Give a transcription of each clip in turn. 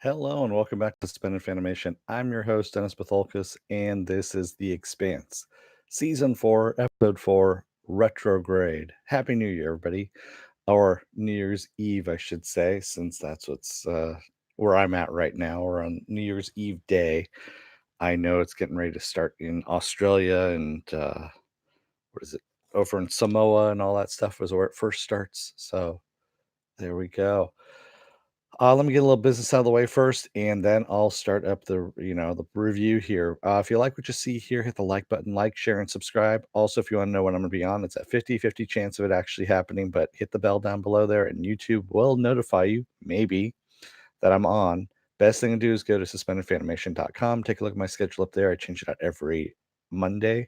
Hello and welcome back to Spin and Animation. I'm your host, Dennis Batholkus, and this is The Expanse, Season 4, Episode 4, Retrograde. Happy New Year, everybody. Or New Year's Eve, I should say, since that's where I'm at right now. We're on New Year's Eve day. I know it's getting ready to start in Australia and, what is it, over in Samoa and all that stuff was where it first starts. So there we go. Let me get a little business out of the way first, and then I'll start up the review here. If you like what you see here, hit the like button, like, share, and subscribe. Also, if you want to know when I'm going to be on, it's a 50-50 chance of it actually happening, but hit the bell down below there, and YouTube will notify you, maybe, that I'm on. Best thing to do is go to suspendedfanimation.com. Take a look at my schedule up there. I change it out every Monday.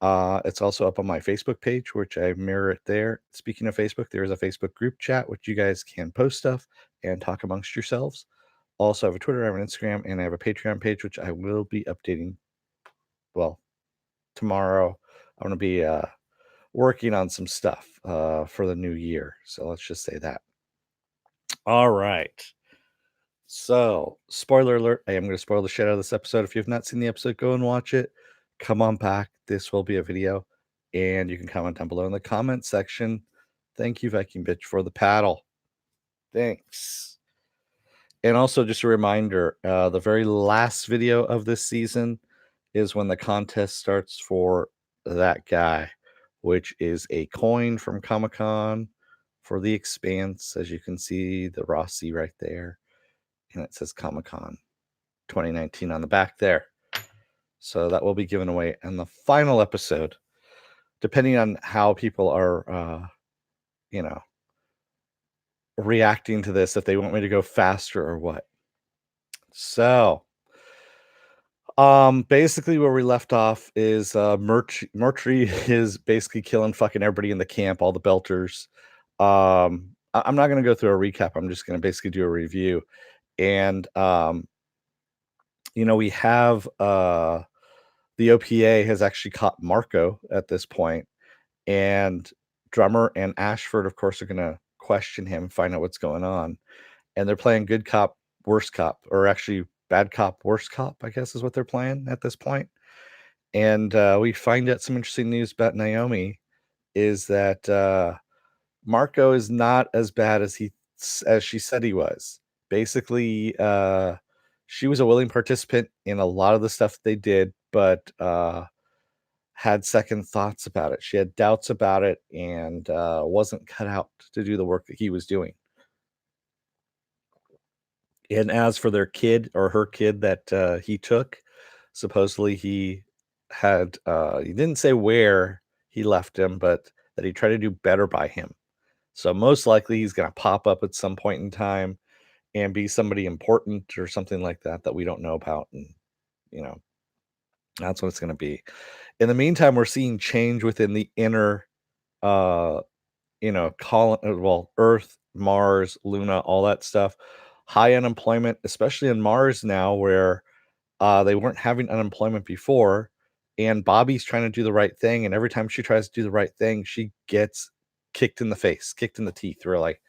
It's also up on my Facebook page, which I mirror it there. Speaking of Facebook, there is a Facebook group chat, which you guys can post stuff and talk amongst yourselves. Also, I have a Twitter, I have an Instagram, and I have a Patreon page, which I will be updating. Well, tomorrow, I'm going to be working on some stuff for the new year. So let's just say that. All right. So, spoiler alert, I am going to spoil the shit out of this episode. If you have not seen the episode, go and watch it. Come on back. This will be a video, and you can comment down below in the comment section. Thank you, Viking Bitch, for the paddle. Thanks. And also, just a reminder, the very last video of this season is when the contest starts for that guy, which is a coin from Comic-Con for the Expanse. As you can see, the Rossi right there. And it says Comic-Con 2019 on the back there. So that will be given away in the final episode, depending on how people are, reacting to this, if they want me to go faster or what. So, basically where we left off is Murtry is basically killing fucking everybody in the camp, all the belters. I'm not going to go through a recap. I'm just going to basically do a review. And we have the OPA has actually caught Marco at this point, and Drummer and Ashford, of course, are going to question him, find out what's going on. And they're playing good cop, worst cop, or actually bad cop, worst cop, I guess is what they're playing at this point. And we find out some interesting news about Naomi is that Marco is not as bad as she said he was. Basically, she was a willing participant in a lot of the stuff they did, but had second thoughts about it. She had doubts about it and wasn't cut out to do the work that he was doing. And as for their kid or her kid that he took, supposedly he didn't say where he left him, but that he tried to do better by him. So most likely he's going to pop up at some point in time and be somebody important or something like that we don't know about. And, that's what it's going to be. In the meantime, we're seeing change within the inner, uh, Earth, Mars, Luna, all that stuff. High unemployment, especially in Mars now, where they weren't having unemployment before. And Bobby's trying to do the right thing. And every time she tries to do the right thing, she gets kicked in the face, kicked in the teeth, really.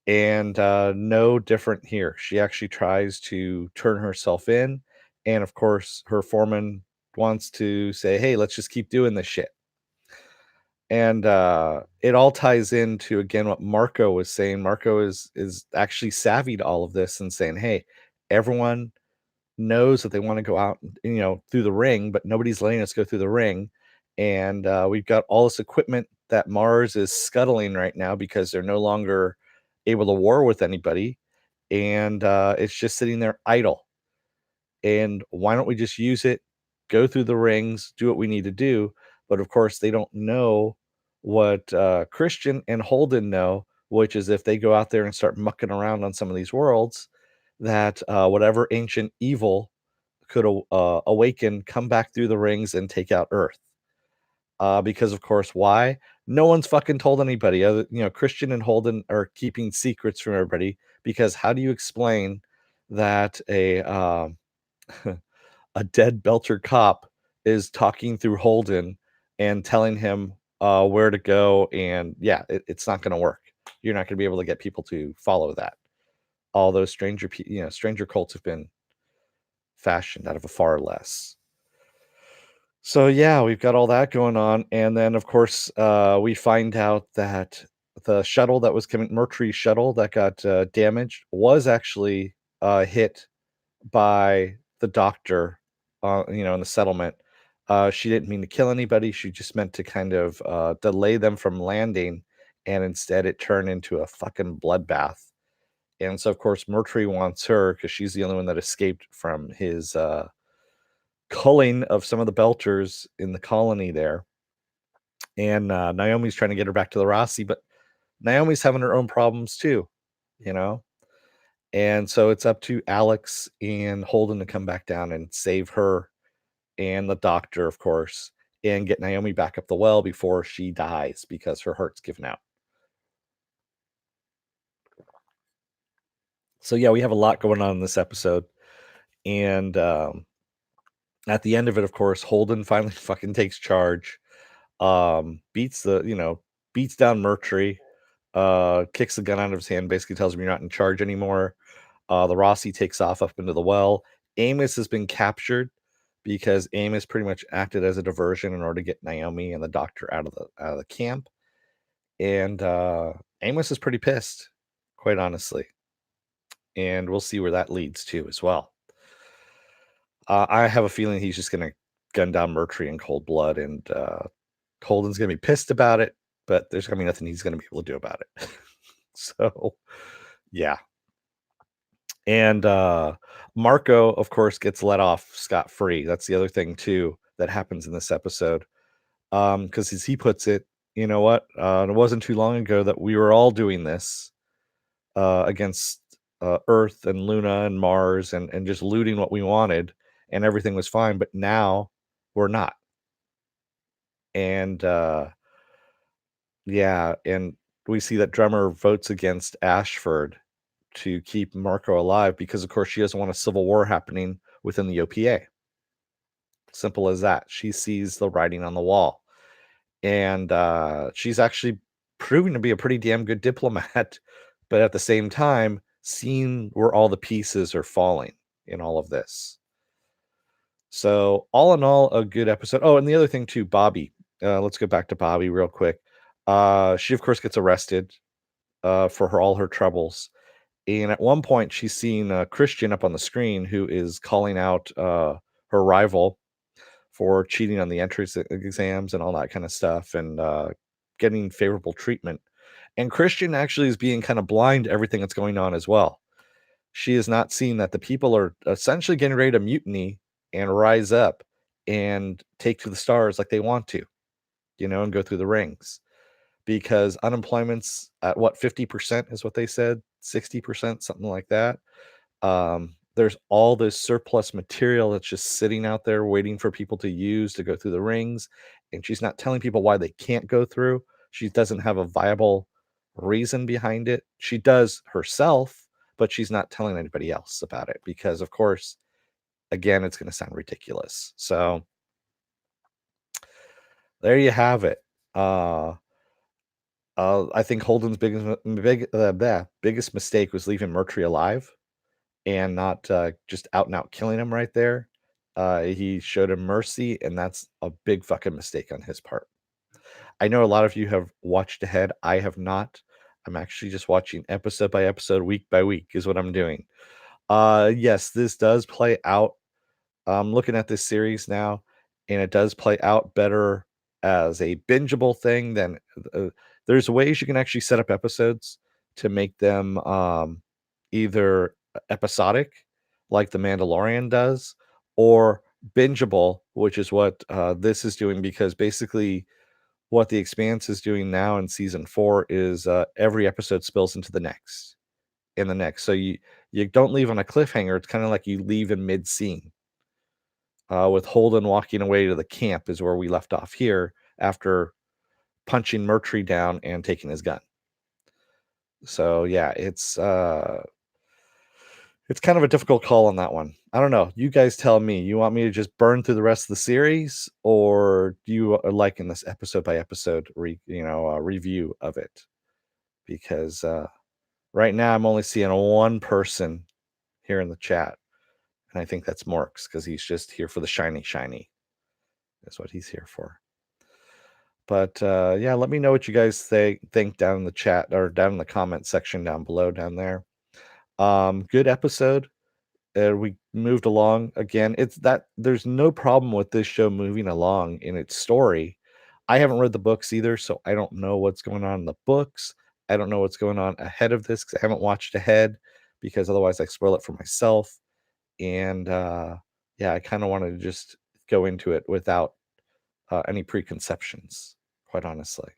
And no different here. She actually tries to turn herself in. And of course, her foreman wants to say, hey, let's just keep doing this shit. And it all ties into, again, what Marco was saying. Marco is actually savvy to all of this and saying, hey, everyone knows that they want to go out, through the ring, but nobody's letting us go through the ring. And we've got all this equipment that Mars is scuttling right now because they're no longer able to war with anybody. And it's just sitting there idle. And why don't we just use it, go through the rings, do what we need to do? But of course, they don't know what Christian and Holden know, which is if they go out there and start mucking around on some of these worlds, that whatever ancient evil could awaken, come back through the rings and take out Earth. Because of course, why? No one's fucking told anybody. Christian and Holden are keeping secrets from everybody. Because how do you explain that a dead Belter cop is talking through Holden and telling him where to go? And yeah, it's not going to work. You're not going to be able to get people to follow that. all those stranger cults have been fashioned out of a far less. So yeah, we've got all that going on, and then of course we find out that the shuttle that was coming, Mercury shuttle that got damaged, was actually hit by the doctor, in the settlement. She didn't mean to kill anybody. She just meant to kind of delay them from landing, and instead it turned into a fucking bloodbath. And so, of course, Mercury wants her because she's the only one that escaped from his culling of some of the Belters in the colony there. And Naomi's trying to get her back to the Rossi, but Naomi's having her own problems too, you know? And so it's up to Alex and Holden to come back down and save her and the doctor, of course, and get Naomi back up the well before she dies because her heart's given out. So yeah, we have a lot going on in this episode. And at the end of it, of course, Holden finally fucking takes charge, beats beats down Mercury, kicks the gun out of his hand, basically tells him you're not in charge anymore. The Rossi takes off up into the well. Amos has been captured because Amos pretty much acted as a diversion in order to get Naomi and the doctor out of the camp. And Amos is pretty pissed, quite honestly. And we'll see where that leads to as well. I have a feeling he's just going to gun down Mercury in cold blood, and Holden's going to be pissed about it, but there's going to be nothing he's going to be able to do about it. So, yeah. And Marco, of course, gets let off scot-free. That's the other thing, too, that happens in this episode. Because as he puts it, you know what? It wasn't too long ago that we were all doing this against Earth and Luna and Mars and just looting what we wanted, and everything was fine. But now we're not. And yeah, and we see that Drummer votes against Ashford to keep Marco alive because, of course, she doesn't want a civil war happening within the OPA. Simple as that. She sees the writing on the wall. And she's actually proving to be a pretty damn good diplomat, but at the same time, seeing where all the pieces are falling in all of this. So, all in all, a good episode. Oh, and the other thing, too, Bobby. Let's go back to Bobby real quick. She, of course, gets arrested for all her troubles. And at one point, she's seeing Christian up on the screen who is calling out her rival for cheating on the entrance exams and all that kind of stuff, and getting favorable treatment. And Christian actually is being kind of blind to everything that's going on as well. She is not seeing that the people are essentially getting ready to mutiny and rise up and take to the stars like they want to, and go through the rings. Because unemployment's at what, 50% is what they said, 60%, something like that. There's all this surplus material that's just sitting out there waiting for people to use to go through the rings, and she's not telling people why they can't go through. She doesn't have a viable reason behind it. She does herself, but she's not telling anybody else about it because, of course, again, it's going to sound ridiculous. So there you have it. I think Holden's biggest mistake was leaving Mercury alive and not just out and out killing him right there. He showed him mercy, and that's a big fucking mistake on his part. I know a lot of you have watched ahead. I have not. I'm actually just watching episode by episode, week by week, is what I'm doing. Yes, this does play out. I'm looking at this series now, and it does play out better as a bingeable thing than there's ways you can actually set up episodes to make them either episodic, like The Mandalorian does, or bingeable, which is what this is doing, because basically what The Expanse is doing now in season 4 is every episode spills into the next, in the next. So you don't leave on a cliffhanger. It's kind of like you leave in mid-scene. With Holden walking away to the camp is where we left off here after punching Mercury down and taking his gun. So yeah, it's kind of a difficult call on that one. I don't know. You guys tell me. You want me to just burn through the rest of the series, or do you like in this episode by episode review of it? Because Right now, I'm only seeing one person here in the chat, and I think that's Morks because he's just here for the shiny. That's what he's here for. But yeah, let me know what you guys think down in the chat or down in the comment section down below down there. Good episode. We moved along again. It's that there's no problem with this show moving along in its story. I haven't read the books either, so I don't know what's going on in the books. I don't know what's going on ahead of this because I haven't watched ahead because otherwise I spoil it for myself. And yeah, I kind of wanted to just go into it without any preconceptions, quite honestly.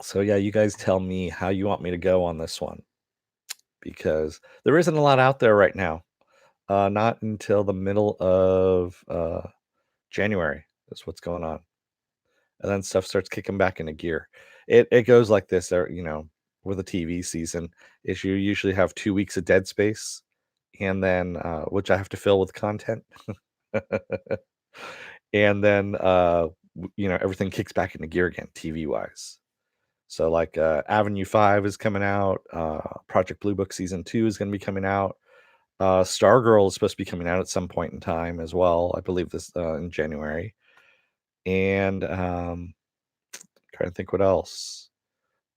So yeah, you guys tell me how you want me to go on this one because there isn't a lot out there right now. Not until the middle of January is what's going on, and then stuff starts kicking back into gear. It goes like this, there, with a TV season, is you usually have 2 weeks of dead space, and then which I have to fill with content, and then everything kicks back into gear again, TV wise. So like Avenue 5 is coming out. Project Blue Book season 2 is going to be coming out. Stargirl is supposed to be coming out at some point in time as well. I believe this in January. And trying to think what else.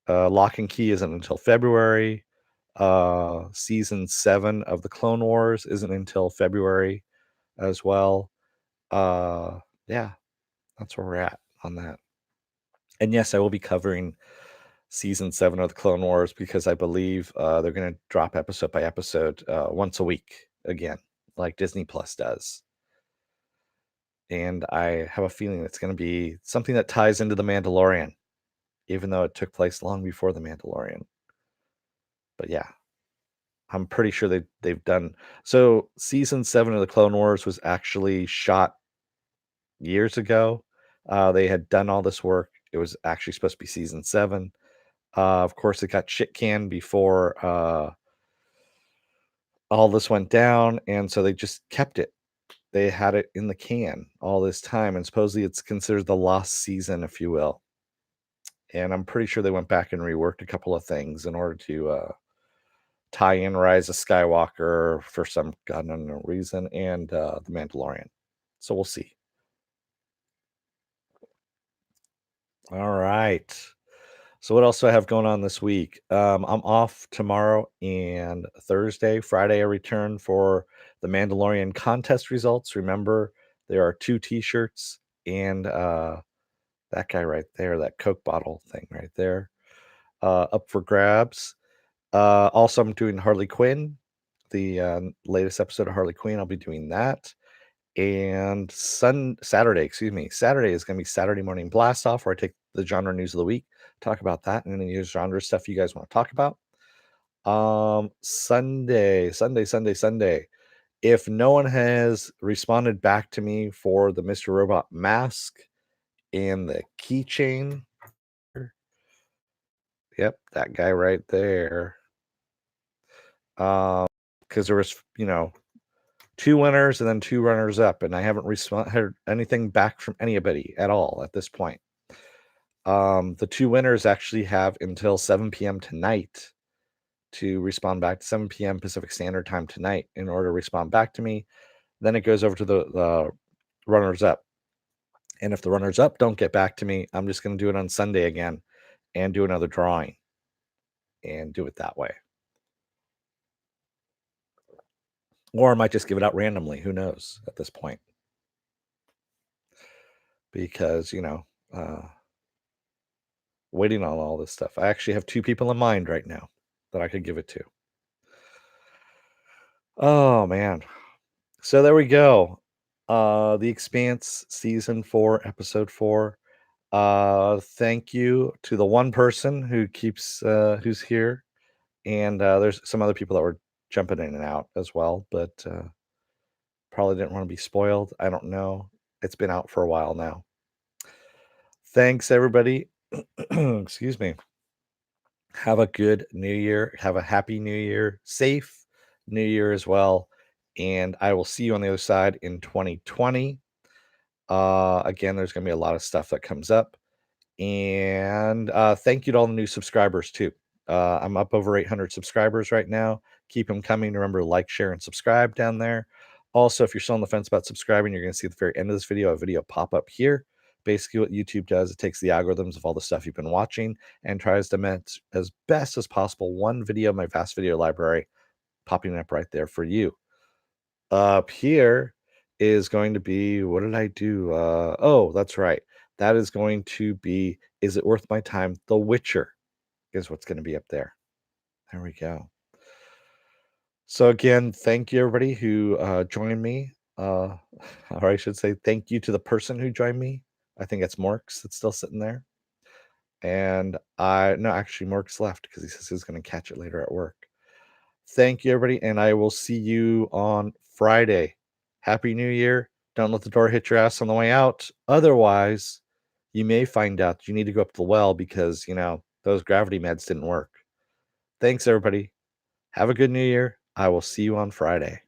Lock and Key isn't until February. Season 7 of the Clone Wars isn't until February as well. Yeah, that's where we're at on that. And yes, I will be covering season 7 of the Clone Wars because I believe they're going to drop episode by episode once a week again, like Disney Plus does. And I have a feeling it's going to be something that ties into The Mandalorian, even though it took place long before The Mandalorian. But yeah, I'm pretty sure they've done. So season 7 of the Clone Wars was actually shot years ago. They had done all this work. It was actually supposed to be season 7. Of course, it got shit canned before all this went down, and so they just kept it. They had it in the can all this time, and supposedly it's considered the lost season, if you will. And I'm pretty sure they went back and reworked a couple of things in order to tie in Rise of Skywalker for some god unknown reason, and The Mandalorian. So we'll see. All right. So what else do I have going on this week? I'm off tomorrow and Thursday. Friday, I return for the Mandalorian contest results. Remember, there are 2 T-shirts and that guy right there, that Coke bottle thing right there, up for grabs. Also, I'm doing Harley Quinn, the latest episode of Harley Quinn. I'll be doing that. And Saturday is going to be Saturday Morning Blast Off, where I take the genre news of the week, talk about that, and any genre stuff you guys want to talk about. Sunday. If no one has responded back to me for the Mr. Robot mask and the keychain, yep, that guy right there. Because there was, 2 winners and then 2 runners up, and I haven't heard anything back from anybody at all at this point. The 2 winners actually have until 7 p.m. tonight to respond back to 7 p.m. Pacific Standard Time tonight in order to respond back to me. Then it goes over to the runners up. And if the runners up don't get back to me, I'm just going to do it on Sunday again and do another drawing and do it that way. Or I might just give it out randomly. Who knows at this point? Because, waiting on all this stuff. I actually have 2 people in mind right now that I could give it to. Oh, man. So there we go. The Expanse season 4, episode 4. Thank you to the one person who keeps who's here, and there's some other people that were jumping in and out as well, but probably didn't want to be spoiled. I don't know. It's been out for a while now. Thanks, everybody. Excuse me. Have a good new year. Have a happy new year. Safe new year as well. And I will see you on the other side in 2020. Again, there's going to be a lot of stuff that comes up. And thank you to all the new subscribers too. I'm up over 800 subscribers right now. Keep them coming. Remember to like, share, and subscribe down there. Also, if you're still on the fence about subscribing, you're going to see at the very end of this video a video pop up here. Basically, what YouTube does, it takes the algorithms of all the stuff you've been watching and tries to match as best as possible one video in my vast video library popping up right there for you. Up here is going to be, what did I do? Oh, that's right. That is going to be, is it worth my time? The Witcher is what's going to be up there. There we go. So again, thank you everybody who joined me. Or I should say thank you to the person who joined me. I think it's Morks that's still sitting there. And no, actually Morks left because he says he's going to catch it later at work. Thank you, everybody, and I will see you on Friday. Happy New Year. Don't let the door hit your ass on the way out. Otherwise, you may find out you need to go up to the well because, those gravity meds didn't work. Thanks, everybody. Have a good New Year. I will see you on Friday.